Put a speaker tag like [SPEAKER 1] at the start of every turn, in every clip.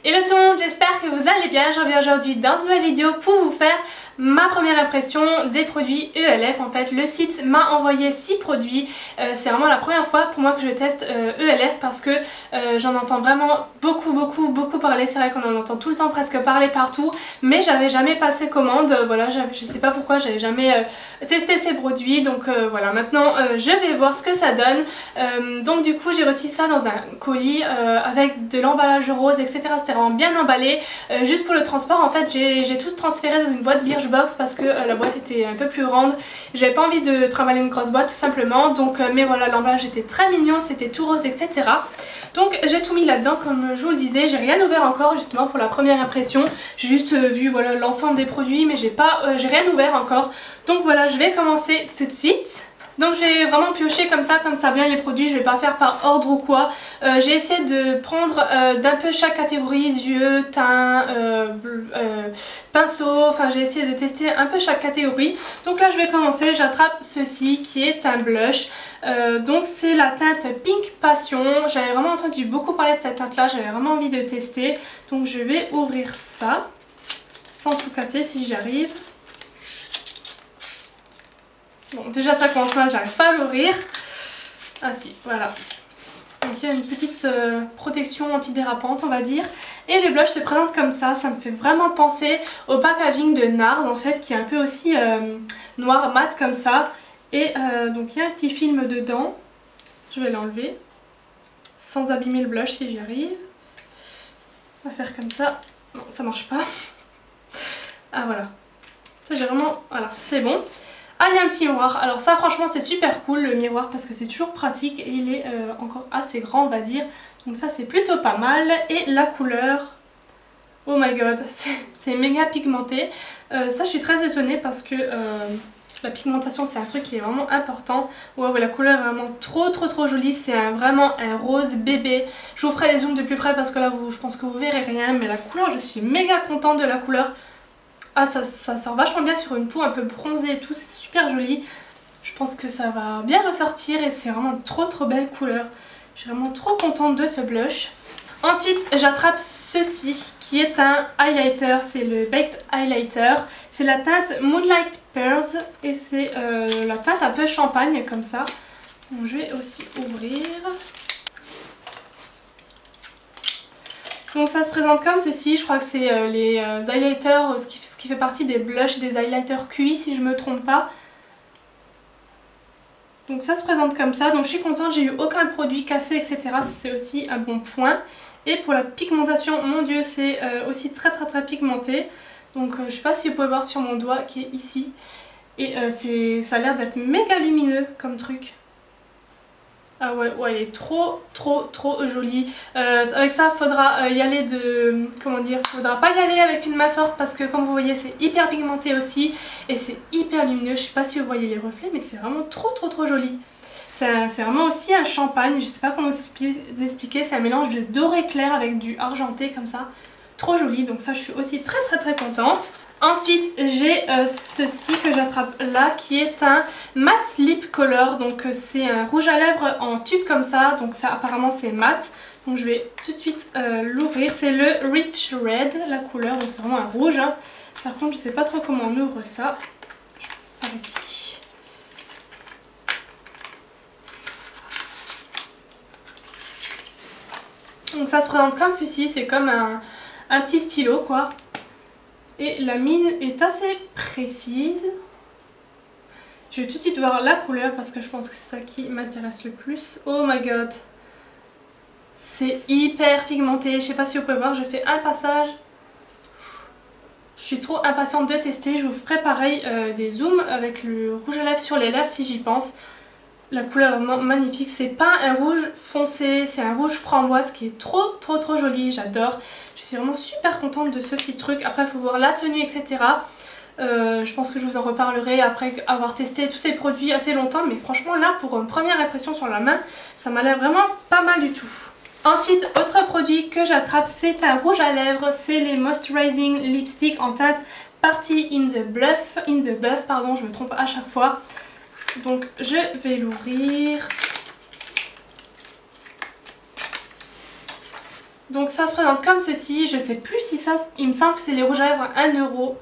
[SPEAKER 1] Hello tout le monde, j'espère que vous allez bien. Je reviens aujourd'hui dans une nouvelle vidéo pour vous faire ma première impression des produits ELF. En fait, le site m'a envoyé 6 produits. C'est vraiment la première fois pour moi que je teste ELF parce que j'en entends vraiment beaucoup parler. C'est vrai qu'on en entend tout le temps presque parler partout, mais j'avais jamais passé commande. Voilà, je sais pas pourquoi j'avais jamais testé ces produits. Donc voilà, maintenant je vais voir ce que ça donne. Donc du coup j'ai reçu ça dans un colis avec de l'emballage rose, etc. C'était vraiment bien emballé. Juste pour le transport, en fait j'ai tout transféré dans une boîte Birchbox parce que la boîte était un peu plus grande. J'avais pas envie de trimballer une grosse boîte tout simplement. Donc mais voilà, l'emballage était très mignon, c'était tout rose, etc. Donc j'ai tout mis là-dedans comme je vous le disais. J'ai rien ouvert encore justement pour la première impression. J'ai juste vu voilà l'ensemble des produits, mais j'ai rien ouvert encore. Donc voilà, je vais commencer tout de suite. Donc j'ai vraiment pioché comme ça vient les produits, je vais pas faire par ordre ou quoi. J'ai essayé de prendre d'un peu chaque catégorie, yeux, teint, pinceau, enfin j'ai essayé de tester un peu chaque catégorie. Donc là je vais commencer, j'attrape ceci qui est un blush. Donc c'est la teinte Pink Passion. J'avais vraiment entendu beaucoup parler de cette teinte là, j'avais vraiment envie de tester. Donc je vais ouvrir ça, sans tout casser si j'y arrive. Bon, déjà ça commence mal, j'arrive pas à l'ouvrir. Ah si, voilà. Donc il y a une petite protection antidérapante on va dire. Et les blushs se présentent comme ça me fait vraiment penser au packaging de NARS en fait, qui est un peu aussi noir mat comme ça. Et donc il y a un petit film dedans. Je vais l'enlever, sans abîmer le blush si j'y arrive. On va faire comme ça. Non, ça marche pas. Ah voilà. Ça j'ai vraiment... Voilà, c'est bon. Ah, il y a un petit miroir. Alors ça franchement c'est super cool le miroir parce que c'est toujours pratique et il est encore assez grand on va dire. Donc ça c'est plutôt pas mal. Et la couleur, oh my god, c'est méga pigmenté. Ça je suis très étonnée parce que la pigmentation c'est un truc qui est vraiment important. Wow, la couleur est vraiment trop jolie. C'est vraiment un rose bébé. Je vous ferai les zooms de plus près parce que là je pense que vous verrez rien. Mais la couleur, je suis méga contente de la couleur. Ah ça sort vachement bien sur une peau un peu bronzée et tout, c'est super joli. Je pense que ça va bien ressortir et c'est vraiment trop belle couleur. Je suis vraiment trop contente de ce blush. Ensuite j'attrape ceci qui est un highlighter, c'est le Baked Highlighter. C'est la teinte Moonlight Pearls et c'est la teinte un peu champagne comme ça. Donc je vais aussi ouvrir. Donc ça se présente comme ceci, je crois que c'est les highlighters, ce qui fait partie des blushs et des highlighters QI si je me trompe pas. Donc ça se présente comme ça, donc je suis contente, j'ai eu aucun produit cassé etc, c'est aussi un bon point. Et pour la pigmentation, mon dieu c'est aussi très pigmenté. Donc je sais pas si vous pouvez voir sur mon doigt qui est ici. Et ça a l'air d'être méga lumineux comme truc. Ah ouais, il est trop joli. Avec ça, faudra y aller comment dire, faudra pas y aller avec une main forte parce que comme vous voyez, c'est hyper pigmenté aussi et c'est hyper lumineux. Je sais pas si vous voyez les reflets, mais c'est vraiment trop joli. C'est vraiment aussi un champagne, je sais pas comment vous expliquer, c'est un mélange de doré clair avec du argenté comme ça. Trop joli, donc ça je suis aussi très contente. Ensuite j'ai ceci que j'attrape là qui est un matte lip color, donc c'est un rouge à lèvres en tube comme ça, donc ça apparemment c'est mat. Donc je vais tout de suite l'ouvrir, c'est le Rich Red la couleur, donc c'est vraiment un rouge hein. Par contre je sais pas trop comment on ouvre ça, je pense par ici. Donc ça se présente comme ceci, c'est comme un petit stylo quoi. Et la mine est assez précise. Je vais tout de suite voir la couleur parce que je pense que c'est ça qui m'intéresse le plus. Oh my god. C'est hyper pigmenté. Je sais pas si vous pouvez voir, je fais un passage. Je suis trop impatiente de tester. Je vous ferai pareil des zooms avec le rouge à lèvres sur les lèvres si j'y pense. La couleur est vraiment magnifique, c'est pas un rouge foncé, c'est un rouge framboise qui est trop joli, j'adore. Je suis vraiment super contente de ce petit truc. Après il faut voir la tenue etc. Je pense que je vous en reparlerai après avoir testé tous ces produits assez longtemps. Mais franchement là pour une première impression sur la main, ça m'a l'air vraiment pas mal du tout. Ensuite, autre produit que j'attrape, c'est un rouge à lèvres, c'est les Moisturizing Lipstick en teinte Party in the Bluff, pardon, je me trompe à chaque fois. Donc je vais l'ouvrir. Donc ça se présente comme ceci, je sais plus si ça, il me semble que c'est les rouges à lèvres à 1 €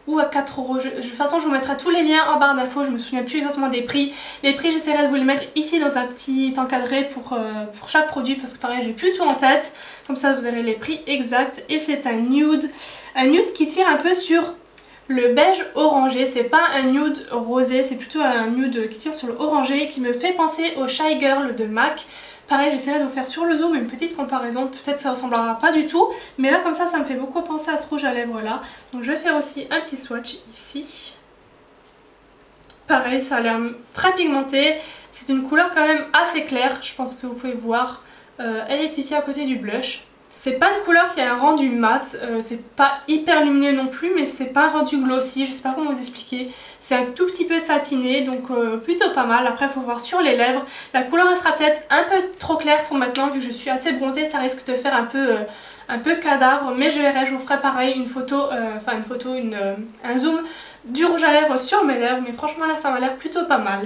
[SPEAKER 1] ou à 4 €. De toute façon je vous mettrai tous les liens en barre d'infos, je me souviens plus exactement des prix. Les prix j'essaierai de vous les mettre ici dans un petit encadré pour chaque produit parce que pareil j'ai plus tout en tête. Comme ça vous aurez les prix exacts et c'est un nude qui tire un peu sur le beige orangé, c'est pas un nude rosé, c'est plutôt un nude qui tire sur le orangé qui me fait penser au Shy Girl de MAC. Pareil, j'essaierai de vous faire sur le zoom une petite comparaison, peut-être que ça ressemblera pas du tout, mais là comme ça me fait beaucoup penser à ce rouge à lèvres là. Donc je vais faire aussi un petit swatch ici. Pareil, ça a l'air très pigmenté, c'est une couleur quand même assez claire, je pense que vous pouvez voir. Elle est ici à côté du blush. C'est pas une couleur qui a un rendu mat, c'est pas hyper lumineux non plus, mais c'est pas un rendu glossy, je sais pas comment vous expliquer. C'est un tout petit peu satiné, donc plutôt pas mal. Après il faut voir sur les lèvres. La couleur elle sera peut-être un peu trop claire pour maintenant, vu que je suis assez bronzée, ça risque de faire un peu cadavre, mais je verrai, je vous ferai pareil une photo, un zoom du rouge à lèvres sur mes lèvres, mais franchement là ça m'a l'air plutôt pas mal.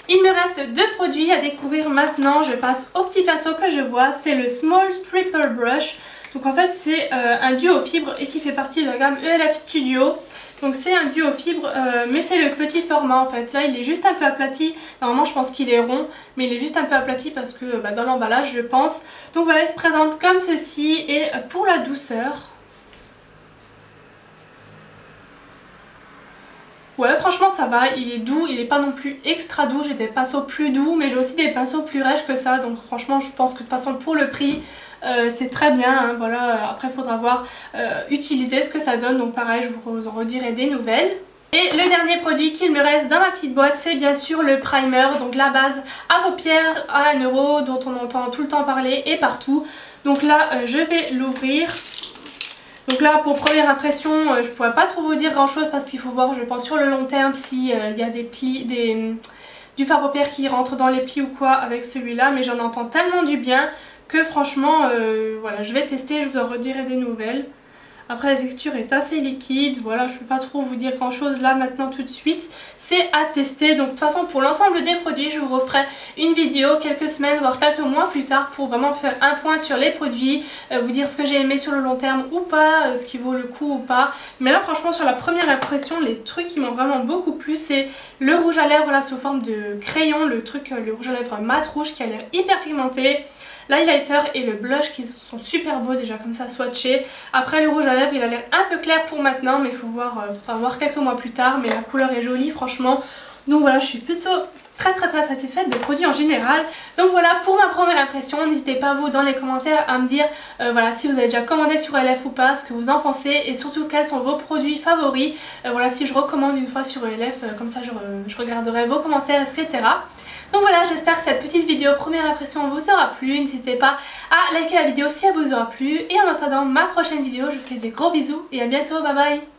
[SPEAKER 1] Il me reste 2 produits à découvrir maintenant, je passe au petit pinceau que je vois, c'est le Small Stripper Brush. Donc en fait c'est un duo fibre et qui fait partie de la gamme ELF Studio. Donc c'est un duo fibre mais c'est le petit format en fait, là il est juste un peu aplati, normalement je pense qu'il est rond mais il est juste un peu aplati parce que dans l'emballage je pense. Donc voilà il se présente comme ceci et pour la douceur... Ouais franchement ça va, il est doux, il est pas non plus extra doux, j'ai des pinceaux plus doux mais j'ai aussi des pinceaux plus rêches que ça, donc franchement je pense que de toute façon pour le prix c'est très bien, hein, voilà. Après il faudra voir utiliser ce que ça donne, donc pareil je vous en redirai des nouvelles. Et le dernier produit qu'il me reste dans ma petite boîte c'est bien sûr le primer, donc la base à paupières à 1 € dont on entend tout le temps parler et partout. Donc là je vais l'ouvrir. Donc là pour première impression je pourrais pas trop vous dire grand chose parce qu'il faut voir je pense sur le long terme si y a des plis, du fard à paupières qui rentre dans les plis ou quoi avec celui-là, mais j'en entends tellement du bien que franchement voilà je vais tester, je vous en redirai des nouvelles. Après la texture est assez liquide, voilà je peux pas trop vous dire grand chose là maintenant tout de suite, c'est à tester. Donc de toute façon pour l'ensemble des produits je vous referai une vidéo quelques semaines voire quelques mois plus tard pour vraiment faire un point sur les produits, vous dire ce que j'ai aimé sur le long terme ou pas, ce qui vaut le coup ou pas. Mais là franchement sur la première impression les trucs qui m'ont vraiment beaucoup plu c'est le rouge à lèvres là sous forme de crayon, le rouge à lèvres mat rouge qui a l'air hyper pigmenté. L'highlighter et le blush qui sont super beaux déjà comme ça swatchés. Après le rouge à lèvres il a l'air un peu clair pour maintenant mais il faudra voir quelques mois plus tard, mais la couleur est jolie franchement. Donc voilà je suis plutôt très satisfaite des produits en général. Donc voilà pour ma première impression, n'hésitez pas vous dans les commentaires à me dire voilà si vous avez déjà commandé sur ELF ou pas, ce que vous en pensez et surtout quels sont vos produits favoris. Voilà si je recommande une fois sur ELF, comme ça je regarderai vos commentaires etc. Donc voilà, j'espère que cette petite vidéo première impression vous aura plu. N'hésitez pas à liker la vidéo si elle vous aura plu. Et en attendant ma prochaine vidéo, je vous fais des gros bisous et à bientôt, bye bye.